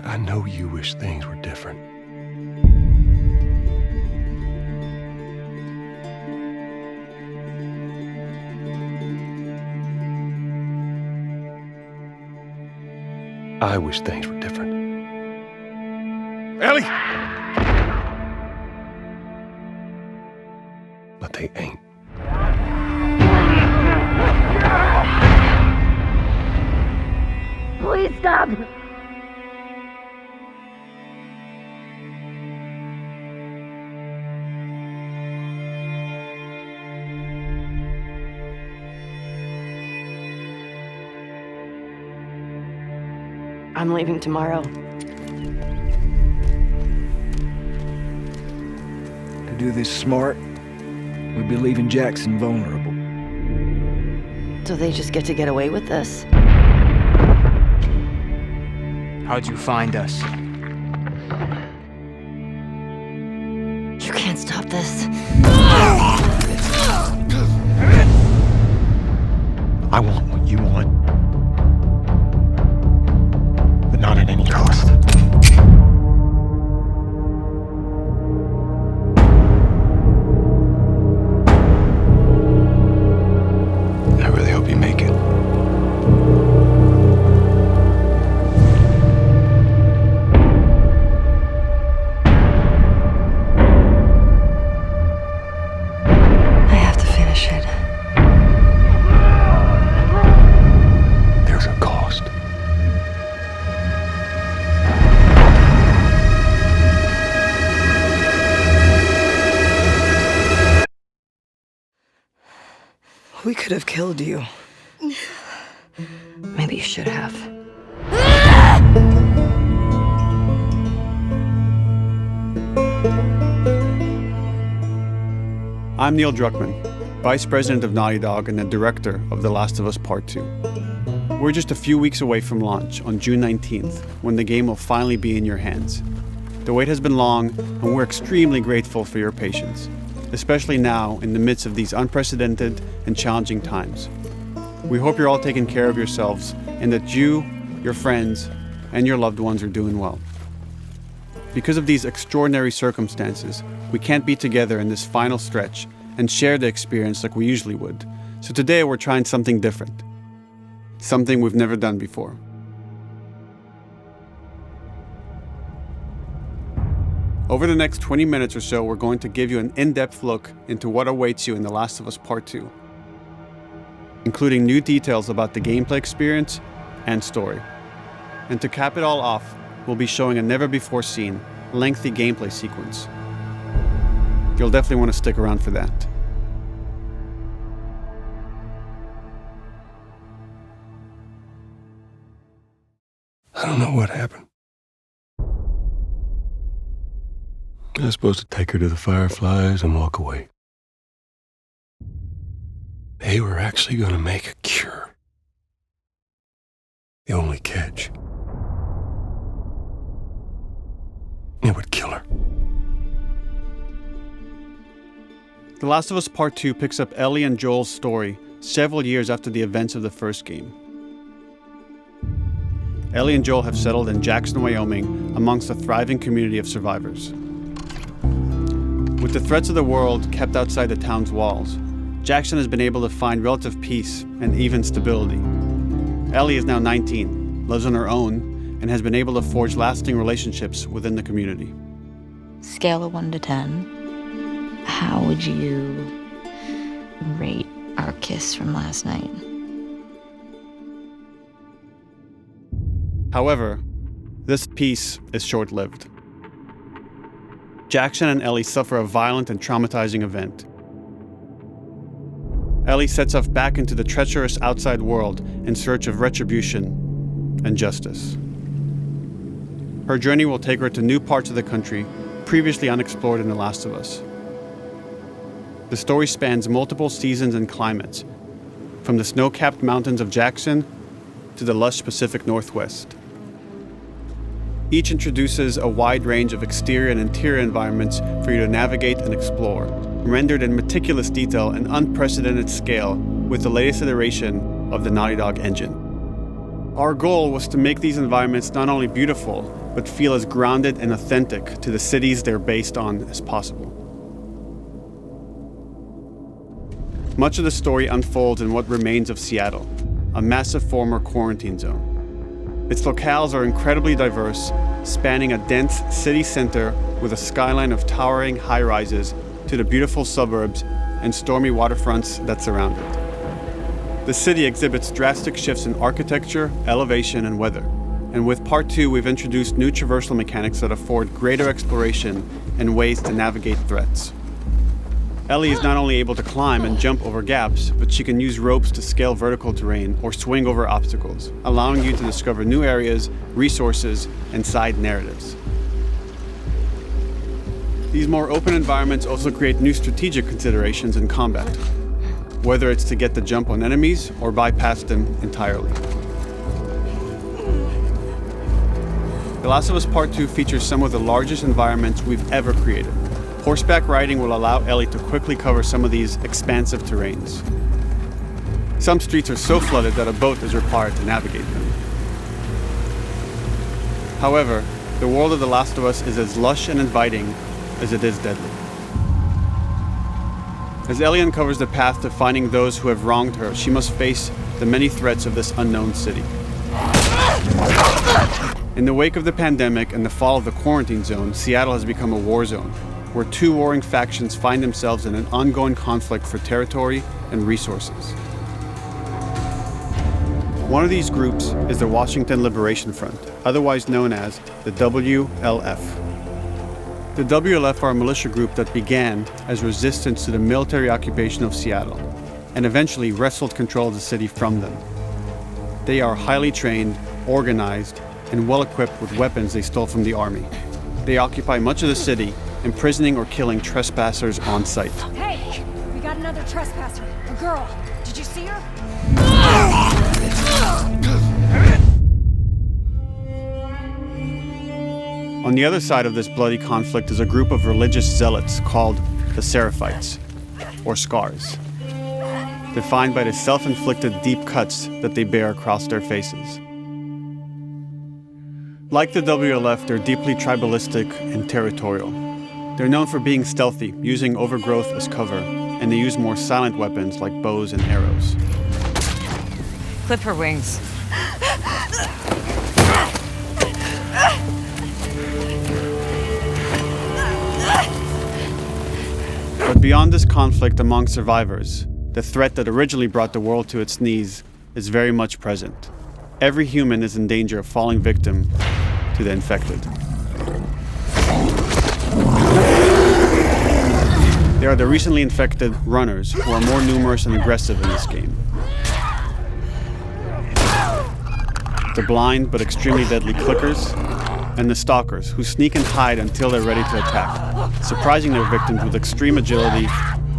I know you wish things were different. I wish things were different. Ellie! But they ain't. Please stop! I'm leaving tomorrow. To do this smart, we'd be leaving Jackson vulnerable. So they just get to get away with this? How'd you find us? You can't stop this. I want what you want. But not at any cost. I really hope you make it. I have to finish it. There's a cost. We could have killed you. Maybe you should have. I'm Neil Druckmann, Vice President of Naughty Dog and the Director of The Last of Us Part 2. We're just a few weeks away from launch on June 19th, when the game will finally be in your hands. The wait has been long, and we're extremely grateful for your patience, especially now in the midst of these unprecedented and challenging times. We hope you're all taking care of yourselves and that you, your friends, and your loved ones are doing well. Because of these extraordinary circumstances, we can't be together in this final stretch and share the experience like we usually would. So today we're trying something different. Something we've never done before. Over the next 20 minutes or so, we're going to give you an in-depth look into what awaits you in The Last of Us Part 2, including new details about the gameplay experience and story. And to cap it all off, we'll be showing a never-before-seen, lengthy gameplay sequence. You'll definitely want to stick around for that. I don't know what happened. I was supposed to take her to the Fireflies and walk away. They were actually going to make a cure. The only catch, it would kill her. The Last of Us Part 2 picks up Ellie and Joel's story several years after the events of the first game. Ellie and Joel have settled in Jackson, Wyoming, amongst a thriving community of survivors. With the threats of the world kept outside the town's walls, Jackson has been able to find relative peace and even stability. Ellie is now 19, lives on her own, and has been able to forge lasting relationships within the community. Scale of 1 to 10, how would you rate our kiss from last night? However, this peace is short-lived. Jackson and Ellie suffer a violent and traumatizing event. Ellie sets off back into the treacherous outside world in search of retribution and justice. Her journey will take her to new parts of the country previously unexplored in The Last of Us. The story spans multiple seasons and climates, from the snow-capped mountains of Jackson to the lush Pacific Northwest. Each introduces a wide range of exterior and interior environments for you to navigate and explore, rendered in meticulous detail and unprecedented scale with the latest iteration of the Naughty Dog engine. Our goal was to make these environments not only beautiful, but feel as grounded and authentic to the cities they're based on as possible. Much of the story unfolds in what remains of Seattle, a massive former quarantine zone. Its locales are incredibly diverse, spanning a dense city center with a skyline of towering high-rises to the beautiful suburbs and stormy waterfronts that surround it. The city exhibits drastic shifts in architecture, elevation, and weather. And with Part 2, we've introduced new traversal mechanics that afford greater exploration and ways to navigate threats. Ellie is not only able to climb and jump over gaps, but she can use ropes to scale vertical terrain or swing over obstacles, allowing you to discover new areas, resources, and side narratives. These more open environments also create new strategic considerations in combat, whether it's to get the jump on enemies or bypass them entirely. The Last of Us Part 2 features some of the largest environments we've ever created. Horseback riding will allow Ellie to quickly cover some of these expansive terrains. Some streets are so flooded that a boat is required to navigate them. However, the world of The Last of Us is as lush and inviting as it is deadly. As Ellie uncovers the path to finding those who have wronged her, she must face the many threats of this unknown city. In the wake of the pandemic and the fall of the quarantine zone, Seattle has become a war zone, where two warring factions find themselves in an ongoing conflict for territory and resources. One of these groups is the Washington Liberation Front, otherwise known as the WLF. The WLF are a militia group that began as resistance to the military occupation of Seattle and eventually wrestled control of the city from them. They are highly trained, organized, and well-equipped with weapons they stole from the army. They occupy much of the city, imprisoning or killing trespassers on sight. Hey, we got another trespasser, a girl. Did you see her? On the other side of this bloody conflict is a group of religious zealots called the Seraphites, or Scars, defined by the self-inflicted deep cuts that they bear across their faces. Like the WLF, they're deeply tribalistic and territorial. They're known for being stealthy, using overgrowth as cover, and they use more silent weapons like bows and arrows. Clip her wings. But beyond this conflict among survivors, the threat that originally brought the world to its knees is very much present. Every human is in danger of falling victim to the infected. There are the recently infected runners, who are more numerous and aggressive in this game. The blind but extremely deadly clickers, and the stalkers, who sneak and hide until they're ready to attack, surprising their victims with extreme agility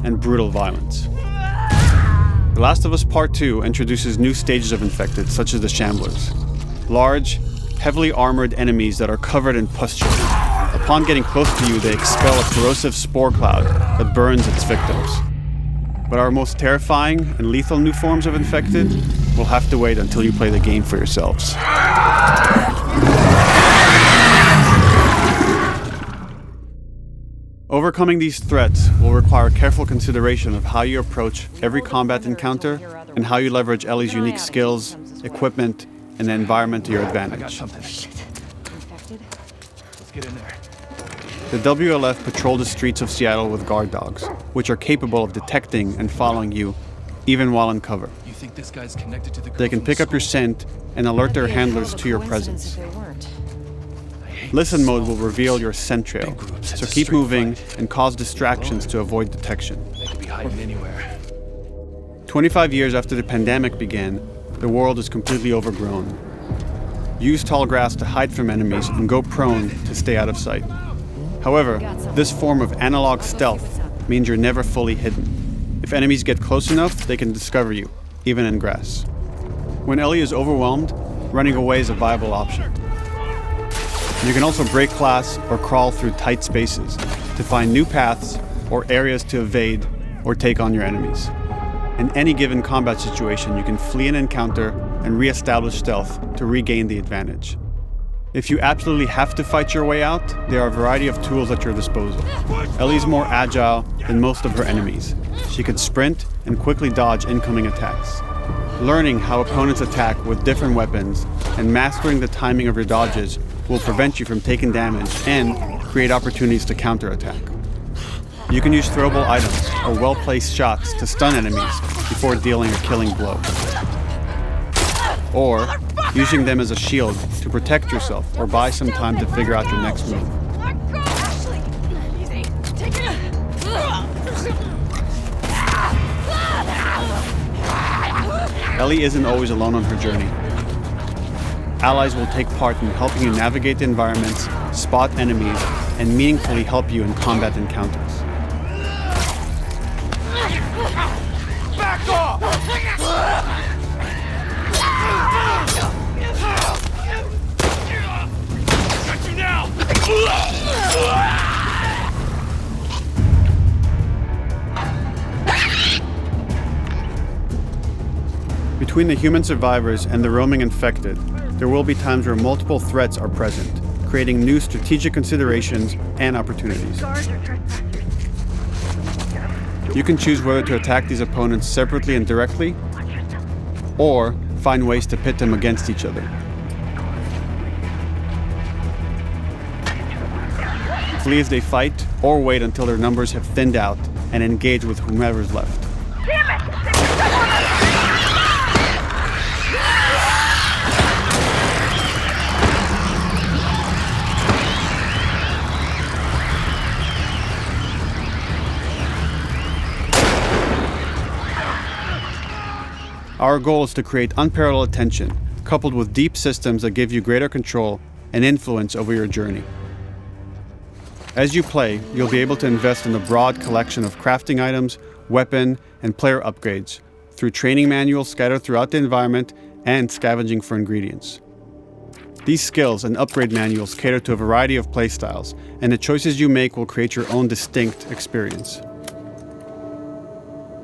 and brutal violence. The Last of Us Part 2 introduces new stages of infected, such as the Shamblers, large, heavily armored enemies that are covered in pustule. Upon getting close to you, they expel a corrosive spore cloud that burns its victims. But our most terrifying and lethal new forms of infected will have to wait until you play the game for yourselves. Overcoming these threats will require careful consideration of how you approach every combat encounter and how you leverage Ellie's unique skills, equipment, and the environment to your advantage. The WLF patrol the streets of Seattle with guard dogs, which are capable of detecting and following you, even while in cover. They can pick up your scent and alert their handlers to your presence. Listen mode will reveal your scent trail, so keep moving and cause distractions to avoid detection. 25 years after the pandemic began, the world is completely overgrown. Use tall grass to hide from enemies and go prone to stay out of sight. However, this form of analog stealth means you're never fully hidden. If enemies get close enough, they can discover you, even in grass. When Ellie is overwhelmed, running away is a viable option. You can also break glass or crawl through tight spaces to find new paths or areas to evade or take on your enemies. In any given combat situation, you can flee an encounter and re-establish stealth to regain the advantage. If you absolutely have to fight your way out, there are a variety of tools at your disposal. Ellie's more agile than most of her enemies. She can sprint and quickly dodge incoming attacks. Learning how opponents attack with different weapons and mastering the timing of your dodges will prevent you from taking damage and create opportunities to counterattack. You can use throwable items or well-placed shots to stun enemies before dealing a killing blow. Or using them as a shield to protect yourself or buy some time to figure out your next move. Ellie isn't always alone on her journey. Allies will take part in helping you navigate the environments, spot enemies, and meaningfully help you in combat encounters. Back off! Got you now! Between the human survivors and the roaming infected, there will be times where multiple threats are present, creating new strategic considerations and opportunities. You can choose whether to attack these opponents separately and directly, or find ways to pit them against each other. Flee as they fight, or wait until their numbers have thinned out and engage with whomever's left. Our goal is to create unparalleled tension, coupled with deep systems that give you greater control and influence over your journey. As you play, you'll be able to invest in a broad collection of crafting items, weapon, and player upgrades through training manuals scattered throughout the environment and scavenging for ingredients. These skills and upgrade manuals cater to a variety of playstyles, and the choices you make will create your own distinct experience.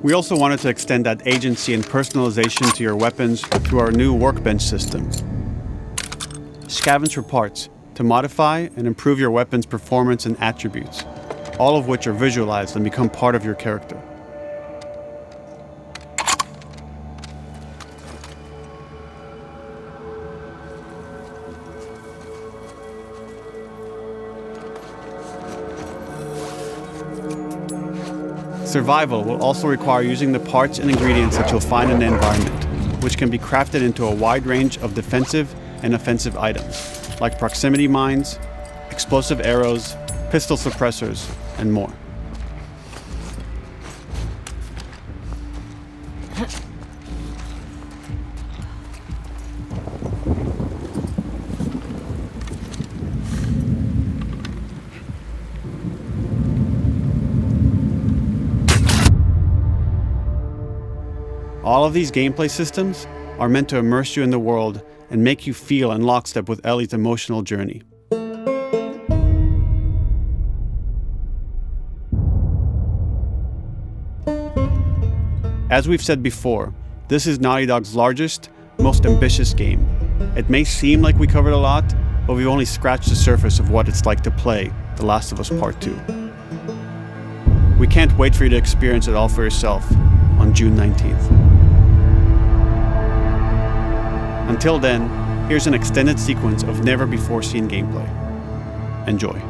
We also wanted to extend that agency and personalization to your weapons through our new workbench system. Scavenge for parts to modify and improve your weapon's performance and attributes, all of which are visualized and become part of your character. Survival will also require using the parts and ingredients that you'll find in the environment, which can be crafted into a wide range of defensive and offensive items, like proximity mines, explosive arrows, pistol suppressors, and more. All of these gameplay systems are meant to immerse you in the world and make you feel in lockstep with Ellie's emotional journey. As we've said before, this is Naughty Dog's largest, most ambitious game. It may seem like we covered a lot, but we've only scratched the surface of what it's like to play The Last of Us Part 2. We can't wait for you to experience it all for yourself on June 19th. Until then, here's an extended sequence of never-before-seen gameplay. Enjoy.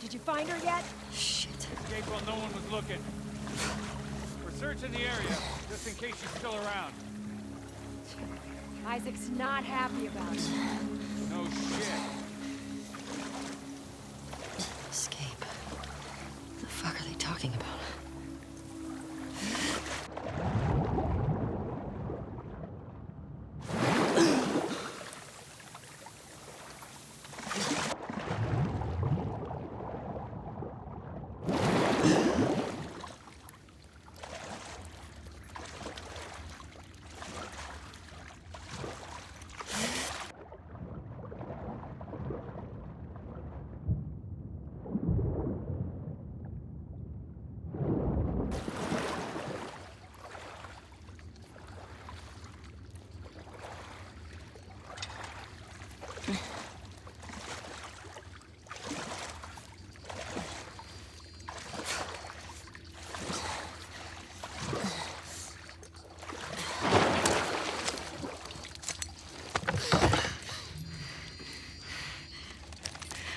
Did you find her yet? Shit. Escape while no one was looking. We're searching the area, just in case she's still around. Isaac's not happy about it. No shit. Escape. What the fuck are they talking about?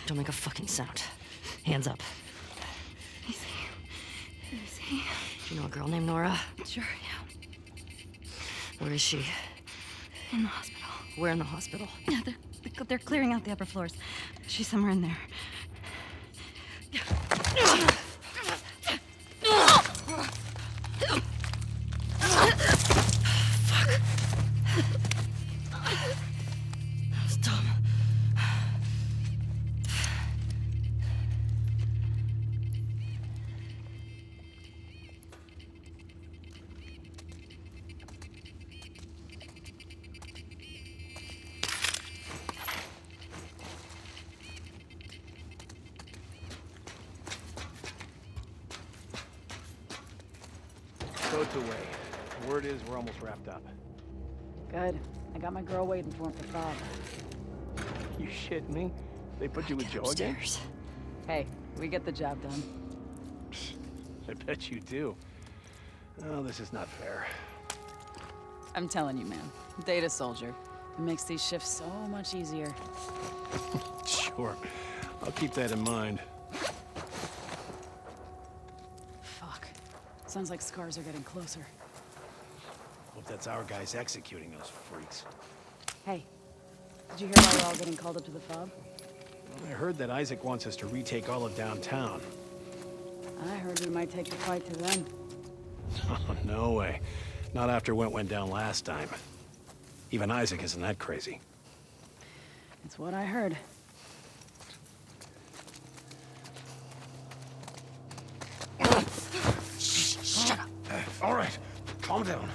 Don't make a fucking sound. Hands up. Easy. Do you know a girl named Nora? Sure, yeah. Where is she? In the hospital. Where in the hospital? Yeah, they're clearing out the upper floors. She's somewhere in there. That's dumb. Boat's away. Word is we're almost wrapped up. Good. I got my girl waiting for him for Bob. You shit me? They put you with Joe again? Upstairs. Hey, we get the job done. I bet you do. Oh, this is not fair. I'm telling you, man. Data soldier. It makes these shifts so much easier. Sure. I'll keep that in mind. Fuck. Sounds like scars are getting closer. Hope that's our guys executing those freaks. Hey, did you hear why we're all getting called up to the fob? I heard that Isaac wants us to retake all of downtown. I heard we might take the fight to them. Oh, no way. Not after what went down last time. Even Isaac isn't that crazy. It's what I heard. Shut up. All right, calm down.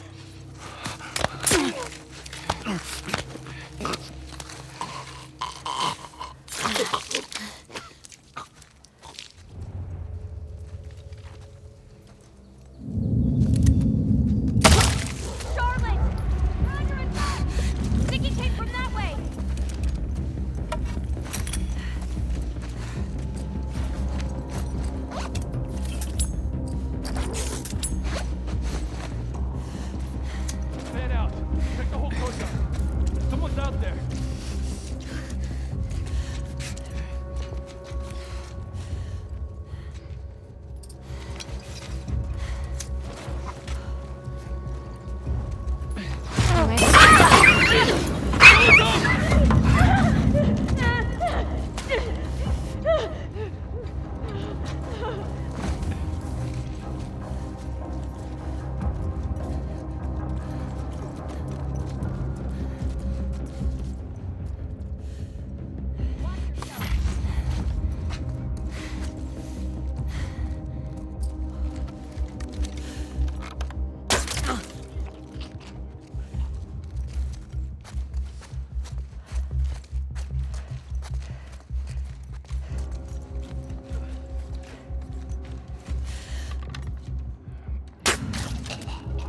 Fan out. Check the whole coast out. Someone's out there.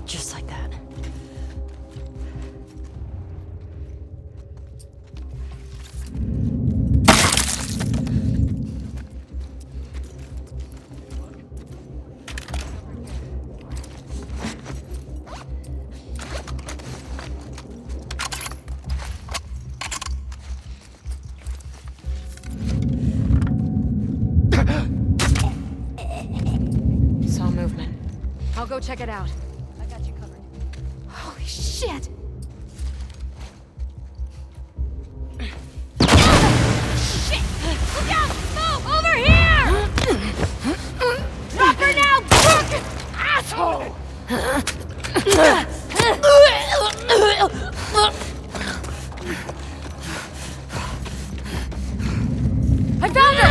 Just like that. Saw movement. I'll go check it out. I got you covered. Holy shit! Shit! Look out! Move! Over here! Drop her now, crook! Asshole! I found her!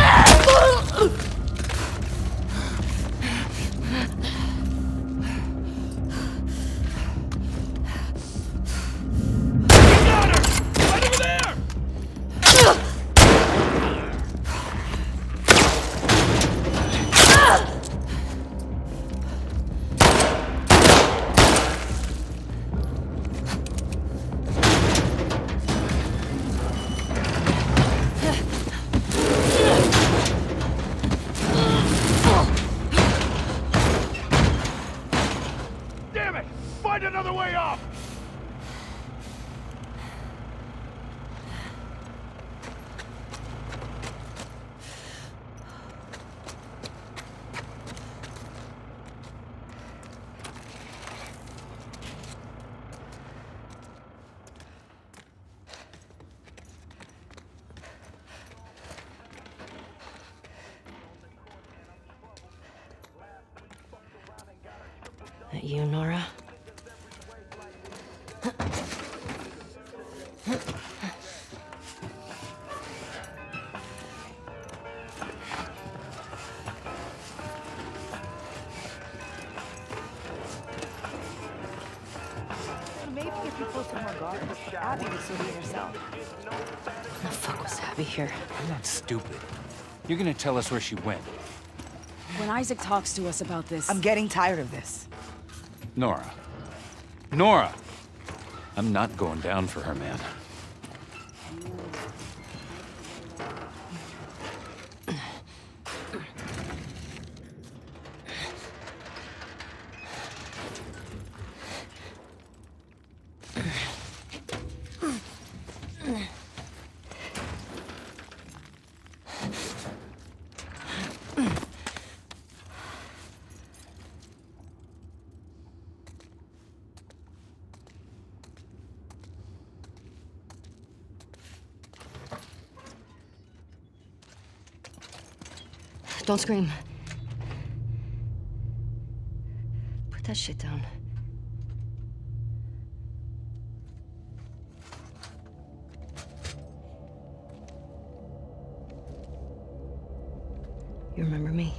That you, Nora? Maybe if you put some more guards, Abby would still be herself. When the fuck was Abby here? I'm not stupid. You're gonna tell us where she went. When Isaac talks to us about this... I'm getting tired of this. Nora. Nora! I'm not going down for her, man. Don't scream. Put that shit down. You remember me?